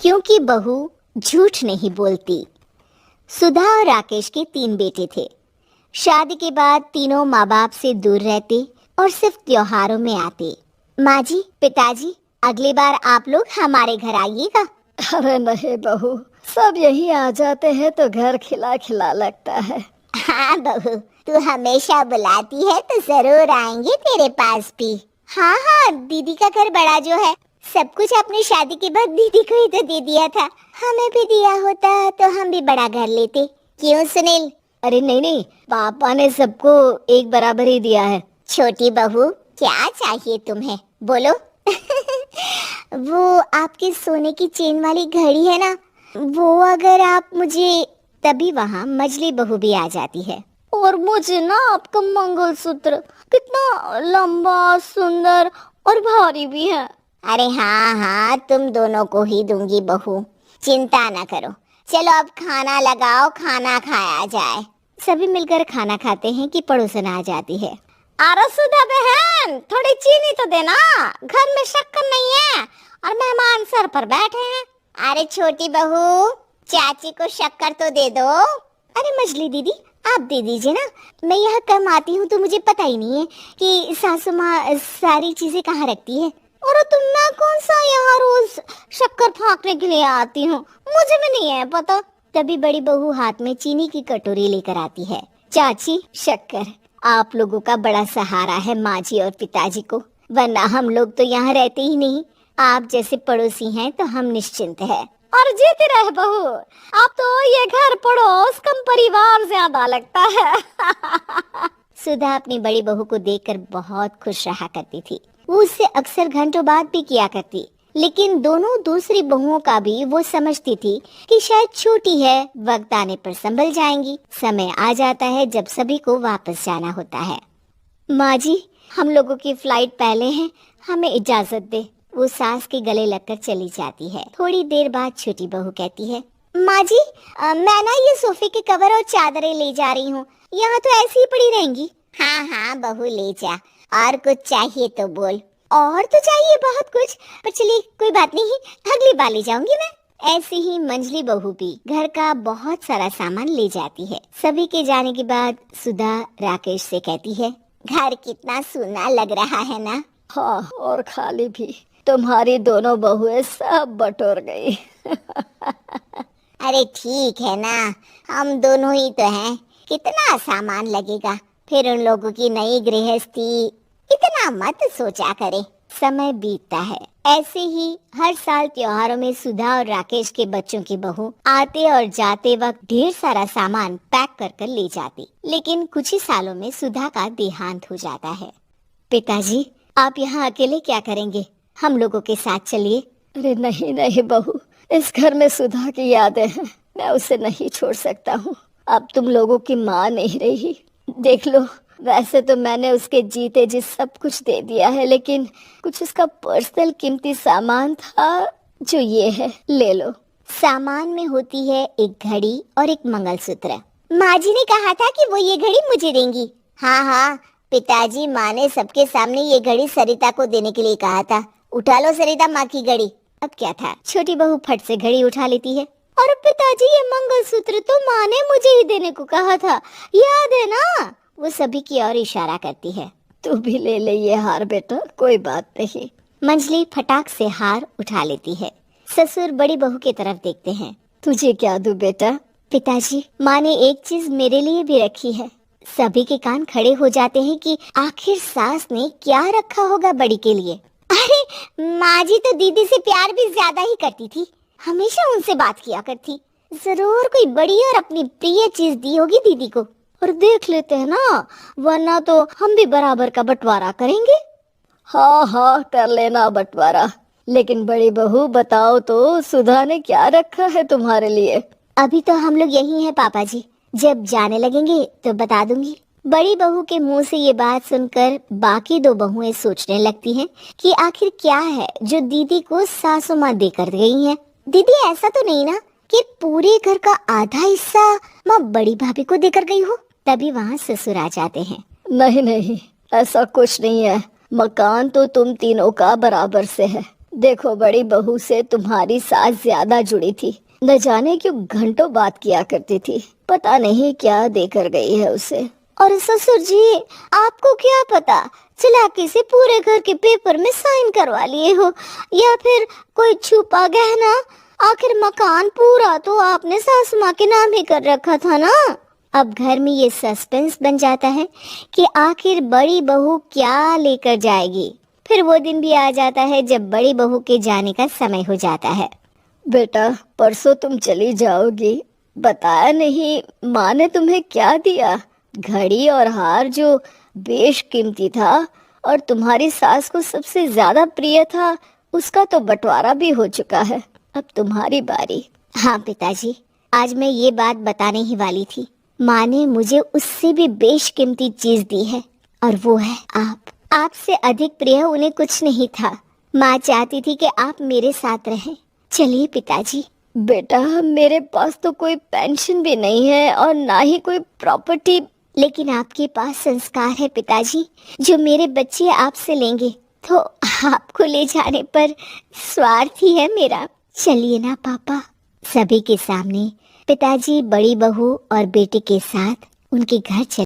क्योंकि बहू झूठ नहीं बोलती। सुधा और राकेश के 3 बेटे थे। शादी के बाद तीनों माँ बाप से दूर रहते और सिर्फ त्योहारों में आते। माँ जी, पिताजी, अगली बार आप लोग हमारे घर आइएगा। अरे नहीं बहू, सब यही आ जाते हैं तो घर खिला खिला लगता है। हाँ बहू, तू हमेशा बुलाती है तो जरूर आएंगे तेरे पास भी। हाँ हाँ, दीदी का घर बड़ा जो है, सब कुछ अपनी शादी के बाद दीदी को ही तो दे दिया था। हमें भी दिया होता तो हम भी बड़ा घर लेते। क्यों सुनील? अरे नहीं नहीं, पापा ने सबको एक बराबर ही दिया है। छोटी बहू, क्या चाहिए तुम्हें, बोलो। वो आपके सोने की चेन वाली घड़ी है ना, वो अगर आप मुझे, तभी वहाँ मजली बहू भी आ जाती है। और मुझे ना आपका मंगलसूत्र कितना लंबा, सुंदर और भारी भी है। अरे हाँ हाँ, तुम दोनों को ही दूंगी बहू, चिंता ना करो। चलो अब खाना लगाओ, खाना खाया जाए। सभी मिलकर खाना खाते हैं कि पड़ोसन आ जाती है। अरे सुधा बहन, थोड़ी चीनी तो देना, घर में शक्कर नहीं है और मेहमान सर पर बैठे हैं। अरे छोटी बहू, चाची को शक्कर तो दे दो। अरे मछली दीदी, आप दे दीजिए ना, मैं यहाँ कम आती हूँ तो मुझे पता ही नहीं है कि सासू माँ सारी चीजें कहाँ रखती है। और तुम, मैं कौन सा यहाँ रोज शक्कर फाँकने के लिए आती हूँ, मुझे भी नहीं है पता। तभी बड़ी बहू हाथ में चीनी की कटोरी लेकर आती है। चाची, शक्कर आप लोगों का बड़ा सहारा है माँ जी और पिताजी को, वरना हम लोग तो यहाँ रहते ही नहीं। आप जैसे पड़ोसी हैं तो हम निश्चिंत है। और जीती रहे बहू, आप तो ये घर पड़ोस कम परिवार ज्यादा लगता है। सुधा अपनी बड़ी बहू को देखकर बहुत खुश रहा करती थी। वो उससे अक्सर घंटों बात भी किया करती, लेकिन दोनों दूसरी बहुओं का भी वो समझती थी कि शायद छोटी है, वक्त आने पर संभल जाएंगी। समय आ जाता है जब सभी को वापस जाना होता है। माँ जी, हम लोगों की फ्लाइट पहले है, हमें इजाजत दे। वो सास के गले लगकर चली जाती है। थोड़ी देर बाद छोटी बहू कहती है, माँ जी, मैं ना ये सोफे के कवर और चादरें ले जा रही हूँ, यहाँ तो ऐसी ही पड़ी रहेंगी। हाँ हाँ बहू, ले जा, और कुछ चाहिए तो बोल। और तो चाहिए बहुत कुछ, पर चलिए कोई बात नहीं, अगली बार ले जाऊंगी मैं। ऐसे ही मंजली बहू भी घर का बहुत सारा सामान ले जाती है। सभी के जाने के बाद सुधा राकेश से कहती है, घर कितना सूना लग रहा है ना। हाँ, और खाली भी। तुम्हारी दोनों बहुएं सब बटोर गई। अरे ठीक है ना, हम दोनों ही तो हैं, कितना सामान लगेगा, फिर उन लोगों की नई गृहस्थी, इतना मत सोचा करे। समय बीतता है। ऐसे ही हर साल त्योहारों में सुधा और राकेश के बच्चों की बहू आते और जाते वक्त ढेर सारा सामान पैक कर कर ले जाती। लेकिन कुछ ही सालों में सुधा का देहांत हो जाता है। पिताजी, आप यहाँ अकेले क्या करेंगे, हम लोगों के साथ चलिए। अरे नहीं नहीं बहू, इस घर में सुधा की यादें हैं, मैं उसे नहीं छोड़ सकता हूँ। अब तुम लोगों की माँ नहीं रही। देख लो, वैसे तो मैंने उसके जीते जी सब कुछ दे दिया है, लेकिन कुछ उसका पर्सनल कीमती सामान था जो ये है, ले लो। सामान में होती है एक घड़ी और एक मंगलसूत्र। माँ जी ने कहा था कि वो ये घड़ी मुझे देंगी। हाँ हाँ पिताजी, माँ ने सबके सामने ये घड़ी सरिता को देने के लिए कहा था। उठा लो सरिता माँ की घड़ी। अब क्या था, छोटी बहू फट से घड़ी उठा लेती है। और पिताजी, ये मंगलसूत्र तो माँ ने मुझे ही देने को कहा था, याद है ना? वो सभी की ओर इशारा करती है। तू भी ले ले ये हार बेटा, कोई बात नहीं। मंजली फटाक से हार उठा लेती है। ससुर बड़ी बहू की तरफ देखते हैं। तुझे क्या दूं बेटा? पिताजी, माँ ने एक चीज मेरे लिए भी रखी है। सभी के कान खड़े हो जाते हैं कि आखिर सास ने क्या रखा होगा बड़ी के लिए। अरे माँ जी तो दीदी से प्यार भी ज्यादा ही करती थी, हमेशा उनसे बात किया करती। जरूर कोई बड़ी और अपनी प्रिय चीज दी होगी दीदी को। और देख लेते हैं ना, वरना तो हम भी बराबर का बंटवारा करेंगे। हाँ हाँ, कर लेना बंटवारा। लेकिन बड़ी बहू बताओ तो, सुधा ने क्या रखा है तुम्हारे लिए? अभी तो हम लोग यही हैं पापा जी, जब जाने लगेंगे तो बता दूंगी। बड़ी बहू के मुंह से ये बात सुनकर बाकी 2 बहुएं सोचने लगती हैं कि आखिर क्या है जो दीदी को सासू माँ देकर गई है। दीदी, ऐसा तो नहीं ना कि पूरे घर का आधा हिस्सा माँ बड़ी भाभी को देकर गई हो? तभी वहाँ ससुर आ जाते हैं। नहीं नहीं, ऐसा कुछ नहीं है, मकान तो तुम तीनों का बराबर से है। देखो, बड़ी बहू से तुम्हारी सास ज्यादा जुड़ी थी। न जाने क्यों घंटों बात किया करती थी। पता नहीं क्या देकर गई है उसे। और ससुर जी, आपको क्या पता, चालाकी से पूरे घर के पेपर में साइन करवा लिए हो, या फिर कोई छुपा गहना। आखिर मकान पूरा तो आपने सासू माँ के नाम ही कर रखा था ना। अब घर में ये सस्पेंस बन जाता है कि आखिर बड़ी बहू क्या लेकर जाएगी। फिर वो दिन भी आ जाता है जब बड़ी बहू के जाने का समय हो जाता है। बेटा, परसों तुम चली जाओगी, बताया नहीं माँ ने तुम्हें क्या दिया? घड़ी और हार जो बेशकीमती था और तुम्हारी सास को सबसे ज्यादा प्रिय था, उसका तो बंटवारा भी हो चुका है। अब तुम्हारी बारी। हाँ पिताजी, आज मैं ये बात बताने ही वाली थी। माँ ने मुझे उससे भी बेशकीमती चीज दी है, और वो है आप। आपसे अधिक प्रिय उन्हें कुछ नहीं था। माँ चाहती थी कि आप मेरे साथ रहें। चलिए पिताजी। बेटा, मेरे पास तो कोई पेंशन भी नहीं है और ना ही कोई प्रॉपर्टी। लेकिन आपके पास संस्कार है पिताजी, जो मेरे बच्चे आपसे लेंगे, तो आपको ले जाने पर स्वार्थ ही है मेरा। चलिए ना पापा। सभी के सामने पिताजी बड़ी बहू और बेटे के साथ उनके घर चले।